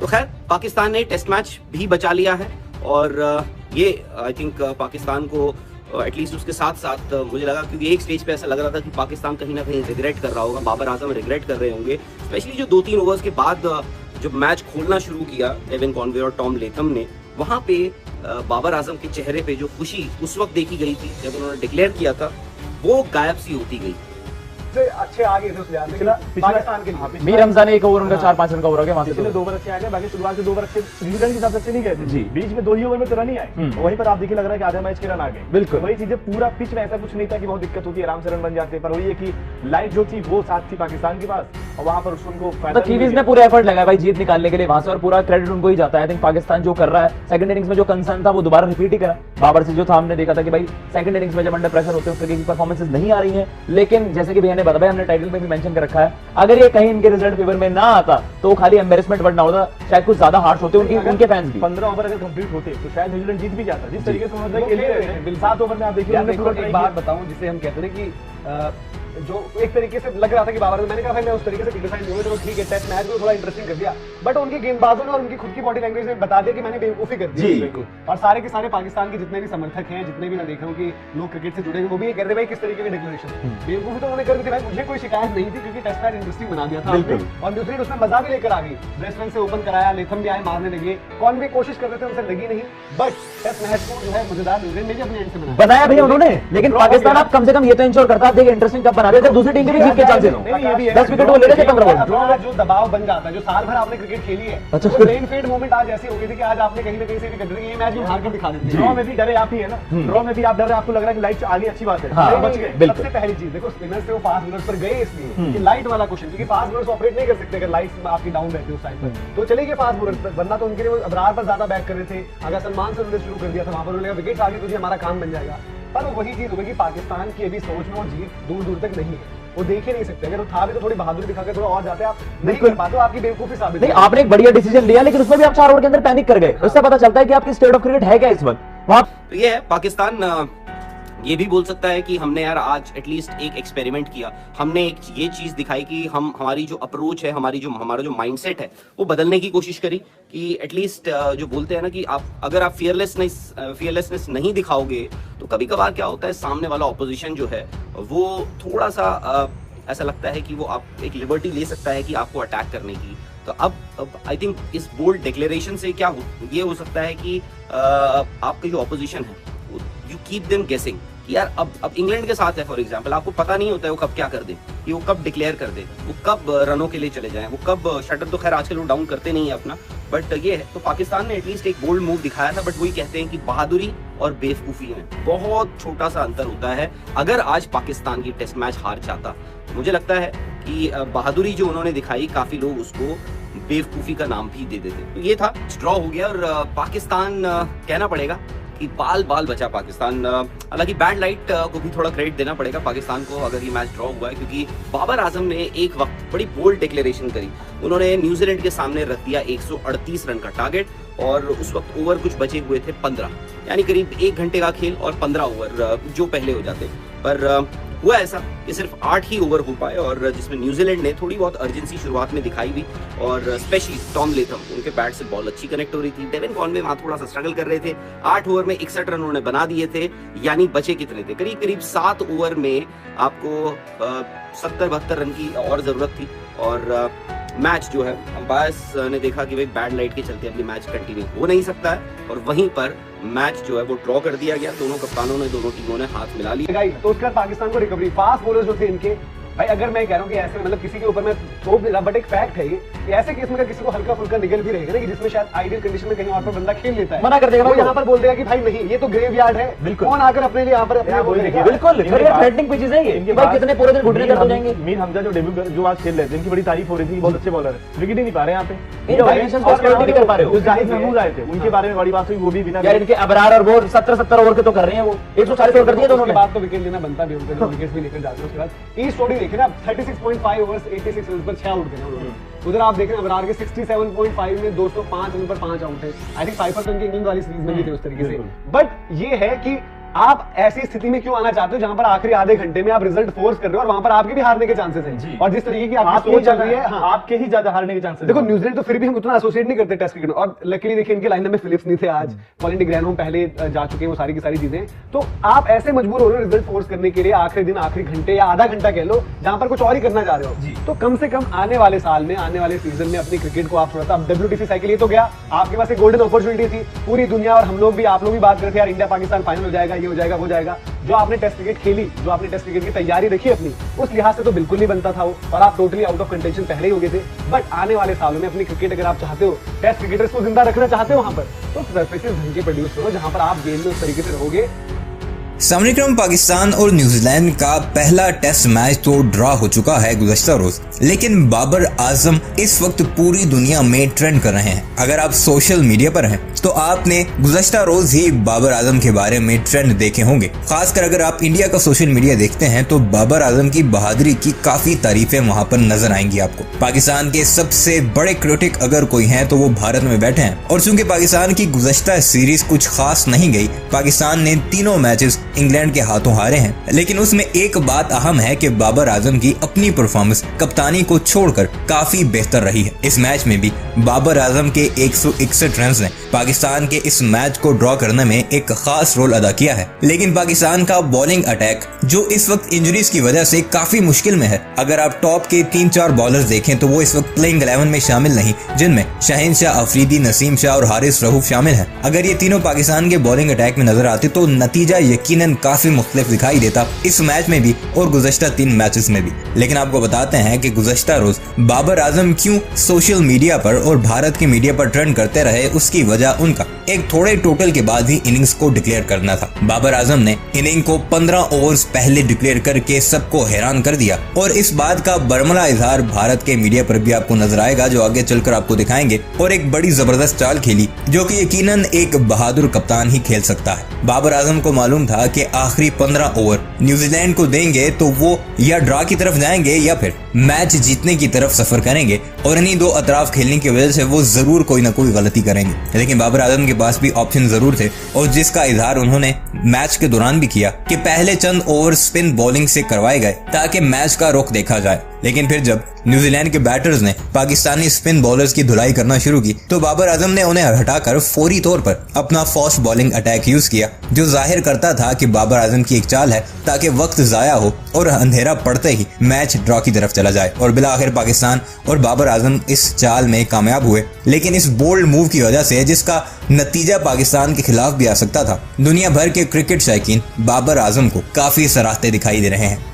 तो खैर पाकिस्तान ने टेस्ट मैच भी बचा लिया है और ये आई थिंक पाकिस्तान को एटलीस्ट उसके साथ साथ मुझे लगा, क्योंकि एक स्टेज पे ऐसा लग रहा था कि पाकिस्तान कहीं ना कहीं रिग्रेट कर रहा होगा, बाबर आजम रिग्रेट कर रहे होंगे, स्पेशली जो 2-3 ओवर्स के बाद जब मैच खोलना शुरू किया डेविन कॉनवे और टॉम लेथम ने, वहां पे बाबर आजम के चेहरे पे जो खुशी उस वक्त देखी गई थी जब उन्होंने डिक्लेयर किया था, वो गायब सी होती गई। अच्छे आ गए थे उस लिहाज से पाकिस्तान के लिए। मीर रमजान एक ओवर उनका 4-5 रन का ओवर हो गया, वहां से पिछले 2 ओवर अच्छे आ गए, बाकी शुरुआत के 2 ओवर अच्छे न्यूजीलैंड के हिसाब से अच्छे नहीं गए थे जी। बीच में 2 ही ओवर में तो रन ही आए, वहीं पर आप देखिए लग रहा है कि आधे मैच के रन आ गए। बिल्कुल वही चीजें, पूरा पिच में ऐसा कुछ नहीं था कि बहुत दिक्कत होती है, आराम से रन बन जाते, पर वही है कि लाइट जो थी वो साथ थी पाकिस्तान के पास और वहां पर उनको फायदा। कीवीज ने पूरा एफर्ट लगाया भाई जीत निकालने के लिए वहां से और पूरा क्रेडिट उनको ही जाता है। आई थिंक पाकिस्तान जो कर रहा है, सेकंड इनिंग्स में जो कंसर्न था वो दोबारा रिपीट ही करा बाबर से, जो था हमने देखा था कि भाई सेकंड इनिंग्स में जब अंडर प्रेशर होते हैं उस तरीके की परफॉर्मेंसेस नहीं आ रही हैं। लेकिन जैसे कि भैया ने बताया, हमने टाइटल में भी मेंशन कर रखा है, अगर ये कहीं इनके रिजल्ट फेवर में ना आता तो खाली एम्बेरसमेंट वर्ड ना होता, शायद कुछ ज्यादा हार्श होते उनके फैंस भी। 15 ओवर अगर कंप्लीट होते तो शायद न्यूजीलैंड जीत भी जाता, जिस तरीके से उन्होंने खेले रहे 7 ओवर में। आप देखिए एक बात बताऊं, जिसे हम कहते हैं कि जो एक तरीके से लग रहा था कि बाबर, मैंने कहा भाई मैं उस तरीके से क्रिटिसाइज नहीं हुआ, चलो ठीक है टेस्ट मैच को थोड़ा इंटरेस्टिंग कर दिया, बट उनके गेंदबाजों ने और उनकी खुद की बॉडी लैंग्वेज ने बता दिया कि मैंने बेवकूफी कर दी बिल्कुल। और सारे के सारे पाकिस्तान के जितने भी समर्थक हैं, जितने भी मैं देख रहा हूँ कि लोग क्रिकेट से जुड़े हैं, वो भी ये कह रहे भाई किस तरीके की डिक्लेरेशन, बेवकूफी तो उन्होंने कर दी थी भाई, मुझे कोई शिकायत नहीं थी क्योंकि टेस्ट मैच इंटरेस्टिंग बना दिया था और दूसरी उसमें मजा भी लेकर आ गई, बैट्समैन से ओपन कराया, लेथम भी आए मारने लगे, कौन भी कोशिश कर रहे थे, उनसे लगी नहीं, बट टेस्ट मैच को जो है मजेदार न्यूजीलैंड ने भी अपने एंड से बनाया भैया उन्होंने। लेकिन पाकिस्तान आप कम से कम ये तो इंश्योर करता है इंटरेस्टिंग कब बना रहे थे, दूसरी टीम के 10 विकेट वो ले रहे थे 15 ओवर। जो दबाव बन जाता है, जो साल भर आपने क्रिकेट खेली है, अच्छा, वो ब्रेन फेड मोमेंट आज ऐसी हो गई थी कि आज आपने कहीं ना कहीं से भी कर ये मैच भी हार कर दिखा देते। ड्रॉ में भी डरे आप ही है ना, ड्रॉ में भी आप डर रहे, आपको लग रहा है कि लाइट आ गई, अच्छी बात है, बच गए। सबसे पहली चीज देखो, स्पिनर से वो फास्ट बॉलर्स पर गए इसलिए कि लाइट वाला क्वेश्चन, क्योंकि फास्ट बॉलर्स ऑपरेट नहीं कर सकते अगर लाइट आपकी डाउन रहती है उस टाइम पर, तो चले गए फास्ट बॉलर्स पर, वरना तो उनके लिए अबरार पर ज्यादा बैक कर रहे थे। अगर सलमान से उन्होंने शुरू कर दिया था, वहां पर उन्होंने विकेट आगे तो हमारा काम बन जाएगा, पर वही चीज होगी कि पाकिस्तान की अभी सोच में वो जीत दूर दूर तक नहीं है, वो देख ही नहीं सकते। अगर वो था भी तो थोड़ी बहादुरी दिखा के थोड़ा और जाते, आप नहीं कर पाते, आपकी बेवकूफी साबित नहीं। आपने एक बढ़िया डिसीजन लिया, लेकिन उसमें भी आप 4 ओवर के अंदर पैनिक कर गए, उससे पता चलता है कि आपकी स्टेट ऑफ क्रिकेट है क्या इस वक्त। तो ये है पाकिस्तान ये भी बोल सकता है कि हमने यार आज एटलीस्ट एक एक्सपेरिमेंट किया, हमने एक ये चीज दिखाई कि हमारी जो अप्रोच है, हमारा जो माइंडसेट है, वो बदलने की कोशिश करी कि एटलीस्ट जो बोलते हैं ना कि अगर आप फियरलेसनेस नहीं दिखाओगे तो कभी कभार क्या होता है, सामने वाला ऑपोजिशन जो है वो थोड़ा सा ऐसा लगता है कि वो आप एक लिबर्टी ले सकता है कि आपको अटैक करने की। तो अब आई थिंक इस बोल्ड डिक्लेरेशन से क्या ये हो सकता है कि आपका जो ऑपोजिशन है यू कीप देम गेसिंग कि यार अब इंग्लैंड के साथ है फॉर एग्जांपल, आपको पता नहीं होता है वो कब क्या कर दे, कि वो कब डिक्लेयर कर दे, वो कब रनों के लिए चले जाएं, वो कब शटर, तो खैर आजकल वो डाउन करते नहीं है अपना, बट ये है। तो पाकिस्तान ने एटलीस्ट एक बोल्ड मूव दिखाया था, बट वही कहते हैं कि बहादुरी और बेवकूफी में बहुत छोटा सा अंतर होता है। अगर आज पाकिस्तान की टेस्ट मैच हार जाता, मुझे लगता है कि बहादुरी जो उन्होंने दिखाई, काफी लोग उसको बेवकूफी का नाम भी दे देते। तो ये था, ड्रॉ हो गया और पाकिस्तान कहना पड़ेगा कि बाल बचा पाकिस्तान। हालांकि बैड लाइट को भी थोड़ा क्रेडिट देना पड़ेगा पाकिस्तान को अगर ये मैच ड्रॉ हुआ है, क्योंकि बाबर आजम ने एक वक्त बड़ी बोल्ड डिक्लेरेशन करी, उन्होंने न्यूजीलैंड के सामने रख दिया 138 रन का टारगेट और उस वक्त ओवर कुछ बचे हुए थे 15, यानी करीब 1 घंटे का खेल और 15 ओवर जो पहले हो जाते, पर हुआ ऐसा कि सिर्फ 8 ही ओवर हो पाए और जिसमें न्यूजीलैंड ने थोड़ी बहुत अर्जेंसी शुरुआत में दिखाई भी और स्पेशली टॉम लेथम, उनके बैट से बॉल अच्छी कनेक्ट हो रही थी। डेविन कॉनवे वहां थोड़ा सा स्ट्रगल कर रहे थे, 8 ओवर में 61 रन उन्होंने बना दिए थे, यानी बचे कितने थे, करीब 7 ओवर में आपको 70-72 रन की और जरूरत थी। और मैच जो है अंपायर्स ने देखा कि भाई बैड लाइट के चलते अपनी मैच कंटिन्यू हो नहीं सकता है और वहीं पर मैच जो है वो ड्रॉ कर दिया गया। दोनों कप्तानों ने, दोनों टीमों ने हाथ मिला लिया। तो उसके बाद पाकिस्तान को रिकवरी, फास्ट बॉलर्स जो थे इनके, भाई अगर मैं कह रहा हूँ कि ऐसे मतलब किसी के ऊपर मैं थोप नहीं रहा, बट एक फैक्ट है ये कि ऐसे केस में किसी को हल्का फुल्का निकल भी रहेगा ना कि जिसमें शायद आइडियल कंडीशन में कहीं और पर बंदा खेल लेता है, मना कर देगा, यहाँ पर बोल देगा कि भाई नहीं, ये तो ग्रेवयार्ड है, बिल्कुल कौन आकर अपने लिए यहाँ पर अपने बोल देगा, बिल्कुल थ्रेटनिंग पिचेस है ये, भाई कितने पूरे दिन घुटने दर्द हो जाएंगे। मीर हमजा जो डेब्यू जो आज खेल रहे थे, इनकी बड़ी तारीफ हो रही थी, बहुत अच्छे बॉलर है, विकेट ही नहीं पा रहे यहाँ पे, इन ऑडिशंस को एक्सप्लोइट नहीं कर पा रहे हो। जो जाहिद महमूद आए थे उनके बारे में बड़ी बात हुई, वो भी बिना यार इनके अबरार और वो 70 ओवर के तो कर रहे हैं, वो 140 ओवर कर दिए दोनों ने, बात तो विकेट लेना बनता भी उनके, विकेट्स भी लेकर जाते हैं। उसके बाद ई स्टोरी देखे ना, 36.5 ओवर्स 86 रन पर 6 आउट थे उन्होंने। उधर आप देख रहे हैं अबरार के 67.5 में 205 रन पर 5 आउट है। आई थिंक साइफर तो उनकी इंग्लैंड वाली सीरीज में भी थे उस तरीके से। बट ये है कि आप ऐसी स्थिति में क्यों आना चाहते हो जहां पर आखिरी आधे घंटे में आप रिजल्ट फोर्स कर रहे हो और वहां पर आपके भी हारने के चांसेस हैं, और जिस तरीके की आपकी सोच चल रही है, हाँ, आपके ही ज्यादा हारने के चांसेस। देखो न्यूजीलैंड तो फिर भी हम उतना एसोसिएट नहीं करते टेस्ट क्रिकेट, और लकीली देखिए इनके लाइनअप में फिलिप्स नहीं थे आज, कॉलिन डी ग्रैनहोम पहले जा चुके हैं, वो सारी की सारी चीजें। तो आप ऐसे मजबूर हो रहे हो रिजल्ट फोर्स करने के लिए आखिरी दिन, आखिरी घंटे या आधा घंटा कह लो, जहां पर कुछ और ही करना चाह रहे हो। तो कम से कम आने वाले साल में, आने वाले सीजन में अपनी क्रिकेट को आप थोड़ा सा, WTC साइकिल ये तो गया, आपके पास एक गोल्डन अपॉर्चुनिटी थी, पूरी दुनिया और हम लोग भी, आप लोग भी बात करते हैं यार इंडिया पाकिस्तान फाइनल हो जाएगा, ये हो जाएगा, वो जाएगा। जो आपने टेस्ट क्रिकेट खेली, जो आपने टेस्ट क्रिकेट की तैयारी रखी अपनी, उस लिहाज से तो बिल्कुल नहीं बनता था वो, और आप टोटली आउट ऑफ कंटेंशन पहले ही हो गए थे। बट आने वाले सालों में अपनी क्रिकेट अगर आप चाहते हो, टेस्ट क्रिकेटर्स को जिंदा रखना चाहते हो वहां पर, तो सर्फेसेस ढंग के प्रोड्यूस करो जहां पर आप गेम में उस तरीके से रहोगे। सामने क्रम पाकिस्तान और न्यूजीलैंड का पहला टेस्ट मैच तो ड्रॉ हो चुका है गुज़श्ता रोज, लेकिन बाबर आजम इस वक्त पूरी दुनिया में ट्रेंड कर रहे हैं। अगर आप सोशल मीडिया पर हैं तो आपने गुज़श्ता रोज ही बाबर आजम के बारे में ट्रेंड देखे होंगे। खासकर अगर आप इंडिया का सोशल मीडिया देखते हैं तो बाबर आजम की बहादुरी की काफी तारीफें वहां पर नजर आएंगी आपको। पाकिस्तान के सबसे बड़े क्रिटिक अगर कोई हैं तो वो भारत में बैठे हैं, और चूंकि पाकिस्तान की गुज़श्ता सीरीज कुछ खास नहीं गई, पाकिस्तान ने तीनों मैचेस इंग्लैंड के हाथों हारे हैं, लेकिन उसमें एक बात अहम है कि बाबर आजम की अपनी परफॉर्मेंस कप्तानी को छोड़कर काफी बेहतर रही है। इस मैच में भी बाबर आजम के 161 रन ने पाकिस्तान के इस मैच को ड्रॉ करने में एक खास रोल अदा किया है। लेकिन पाकिस्तान का बॉलिंग अटैक जो इस वक्त इंजरीज की वजह से काफी मुश्किल में है। अगर आप टॉप के 3-4 बॉलर्स देखें तो वो इस वक्त प्लेइंग 11 में शामिल नहीं, जिनमें शाहीन शाह अफरीदी, नसीम शाह और हारिस रऊफ शामिल है। अगर ये तीनों पाकिस्तान के बॉलिंग अटैक में नजर आते तो नतीजा यकीनन काफी मुख्तलिफ दिखाई देता, इस मैच में भी और गुज़श्ता 3 मैचेस में भी। लेकिन आपको बताते हैं कि गुज़श्ता रोज बाबर आजम क्यों सोशल मीडिया पर और भारत के मीडिया पर ट्रेंड करते रहे, उसकी वजह उनका एक थोड़े टोटल के बाद ही इनिंग्स को डिक्लेयर करना था। बाबर आजम ने इनिंग को 15 ओवर्स पहले डिक्लेयर करके सबको हैरान कर दिया, और इस बात का बरमला इजहार भारत के मीडिया पर भी आपको नजर आएगा, जो आगे चलकर आपको दिखाएंगे। और एक बड़ी जबरदस्त चाल खेली जो कि यकीनन एक बहादुर कप्तान ही खेल सकता है। बाबर आजम को मालूम था कि आखिरी 15 ओवर न्यूजीलैंड को देंगे तो वो या ड्रॉ की तरफ जाएंगे या फिर मैच जीतने की तरफ सफर करेंगे, और इन्हीं दो अतराफ खेलने की वजह से वो जरूर कोई ना कोई गलती करेंगे। लेकिन बाबर आजम के पास भी ऑप्शन जरूर थे, और जिसका इजहार उन्होंने मैच के दौरान भी किया कि पहले चंद ओवर स्पिन बॉलिंग से करवाए गए ताकि मैच का रुख देखा जाए। लेकिन फिर जब न्यूजीलैंड के बैटर्स ने पाकिस्तानी स्पिन बॉलर्स की धुलाई करना शुरू की तो बाबर आजम ने उन्हें हटाकर फौरी तौर पर अपना फास्ट बॉलिंग अटैक यूज किया, जो जाहिर करता था कि बाबर आजम की एक चाल है ताकि वक्त जाया हो और अंधेरा पड़ते ही मैच ड्रॉ की तरफ चला जाए। और बिलाखिर पाकिस्तान और बाबर आजम इस चाल में कामयाब हुए। लेकिन इस बोल्ड मूव की वजह से, जिसका नतीजा पाकिस्तान के खिलाफ भी आ सकता था, दुनिया भर के क्रिकेट शौकीन बाबर आजम को काफी सराहते दिखाई दे रहे हैं।